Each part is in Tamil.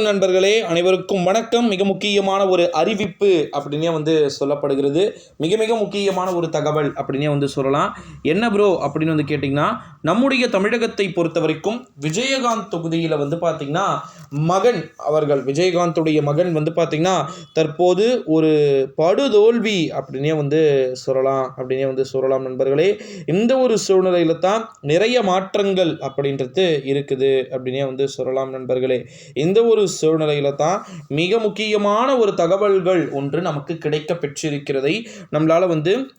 நண்பர்களே அனைவருக்கும் வணக்கம். மிக முக்கியமான ஒரு அறிவிப்பு அப்படின்னே சொல்லப்படுகிறது. மிக மிக முக்கியமான ஒரு தகவல் அப்படின்னே சொல்லலாம். என்ன ப்ரோ அப்படின்னு கேட்டிங்கன்னா, நம்முடைய தமிழகத்தை பொறுத்த வரைக்கும் விஜயகாந்த் தொகுதியில் பார்த்தீங்கன்னா மகன் அவர்கள் விஜயகாந்துடைய மகன் பார்த்தீங்கன்னா தற்போது ஒரு படுதோல்வி அப்படின்னே சொல்லலாம் நண்பர்களே. இந்த ஒரு சூழ்நிலையில் தான் நிறைய மாற்றங்கள் அப்படின்றது இருக்குது அப்படின்னே சொல்லலாம் நண்பர்களே. இந்த ஒரு சூழ்நிலையில தான் மிக முக்கியமான ஒரு தகவல்கள் ஒன்று நமக்கு கிடைக்க பெற்றிருக்கிறதை நம்மளால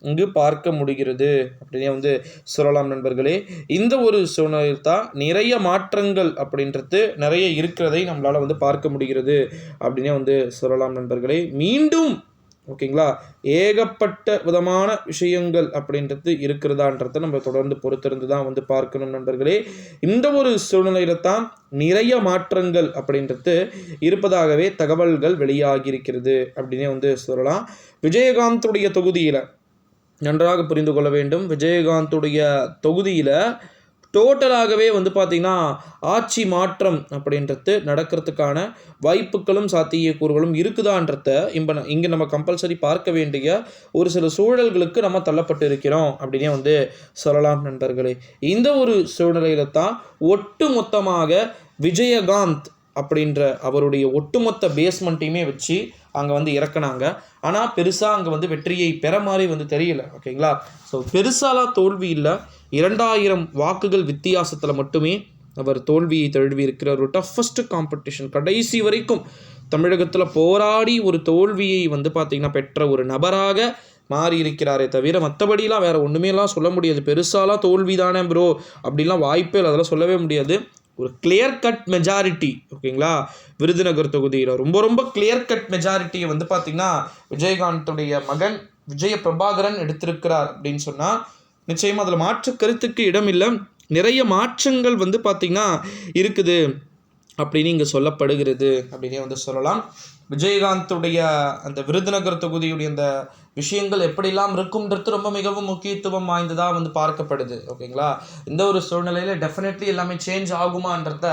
இங்கு பார்க்க முடிகிறது அப்படின்னே சொல்லலாம் நண்பர்களே. இந்த ஒரு சூழ்நிலையில் தான் நிறைய மாற்றங்கள் அப்படின்றது நிறைய இருக்கிறதை நம்மளால பார்க்க முடிகிறது அப்படின்னே சொல்லலாம் நண்பர்களே. மீண்டும் ஓகேங்களா, ஏகப்பட்ட விதமான விஷயங்கள் அப்படின்றது இருக்கிறதான்றதை நம்ம தொடர்ந்து பொறுத்திருந்து தான் பார்க்கணும் நண்பர்களே. இந்த ஒரு சூழ்நிலையில தான் நிறைய மாற்றங்கள் அப்படின்றது இருப்பதாகவே தகவல்கள் வெளியாகியிருக்கிறது அப்படின்னே சொல்லலாம். விஜயகாந்துடைய தொகுதியில் நன்றாக புரிந்து கொள்ள வேண்டும். விஜயகாந்துடைய தொகுதியில் டோட்டலாகவே பார்த்திங்கன்னா ஆட்சி மாற்றம் அப்படின்றது நடக்கிறதுக்கான வாய்ப்புகளும் சாத்தியக்கூறுகளும் இருக்குதான்றத இங்கே நம்ம கம்பல்சரி பார்க்க வேண்டிய ஒரு சில சூழல்களுக்கு நம்ம தள்ளப்பட்டு இருக்கிறோம் அப்படின்னே சொல்லலாம் நண்பர்களே. இந்த ஒரு சூழ்நிலையில தான் ஒட்டு மொத்தமாக விஜயகாந்த் அப்படின்ற அவருடைய ஒட்டுமொத்த பேஸ்மெண்ட்டையுமே வச்சு அங்கே இறக்குனாங்க. ஆனால் பெருசாக அங்கே வெற்றியை பெற மாதிரி தெரியல. ஓகேங்களா, ஸோ பெருசாலாம் தோல்வி இல்லை. 2000 வாக்குகள் வித்தியாசத்தில் மட்டுமே அவர் தோல்வியை தழுவி இருக்கிற ஒரு டஃபஸ்ட் காம்படிஷன் கடைசி வரைக்கும் தமிழகத்தில் போராடி ஒரு தோல்வியை பார்த்திங்கன்னா பெற்ற ஒரு நபராக மாறி இருக்கிறாரே தவிர மற்றபடிலாம் வேறு ஒன்றுமேலாம் சொல்ல முடியாது. பெருசாலாம் தோல்வி தானே ப்ரோ அப்படின்லாம் வாய்ப்பே இல்லை, அதெல்லாம் சொல்லவே முடியாது. ஒரு கிளியர் கட் மெஜாரிட்டி ஓகேங்களா, விருதுநகர் தொகுதியில் ரொம்ப கிளியர் கட் மெஜாரிட்டியை பார்த்திங்கன்னா விஜயகாந்துடைய மகன் விஜய பிரபாகரன் எடுத்திருக்கிறார் அப்படின்னு சொன்னால் நிச்சயமாக அதில் மாற்று கருத்துக்கு இடம் இல்லை. நிறைய மாற்றங்கள் பார்த்திங்கன்னா இருக்குது அப்படின்னு இங்கே சொல்லப்படுகிறது அப்படின்னே சொல்லலாம். விஜயகாந்துடைய அந்த விருதுநகர் தொகுதியுடைய அந்த விஷயங்கள் எப்படிலாம் இருக்கும்ன்றது ரொம்ப மிகவும் முக்கியத்துவம் வாய்ந்ததாக பார்க்கப்படுது. ஓகேங்களா, இந்த ஒரு சூழ்நிலையில் டெஃபினெட்லி எல்லாமே சேஞ்ச் ஆகுமான்றத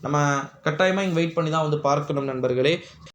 நம்ம கட்டாயமாக இங்கே வெயிட் பண்ணி தான் பார்க்கணும் நண்பர்களே.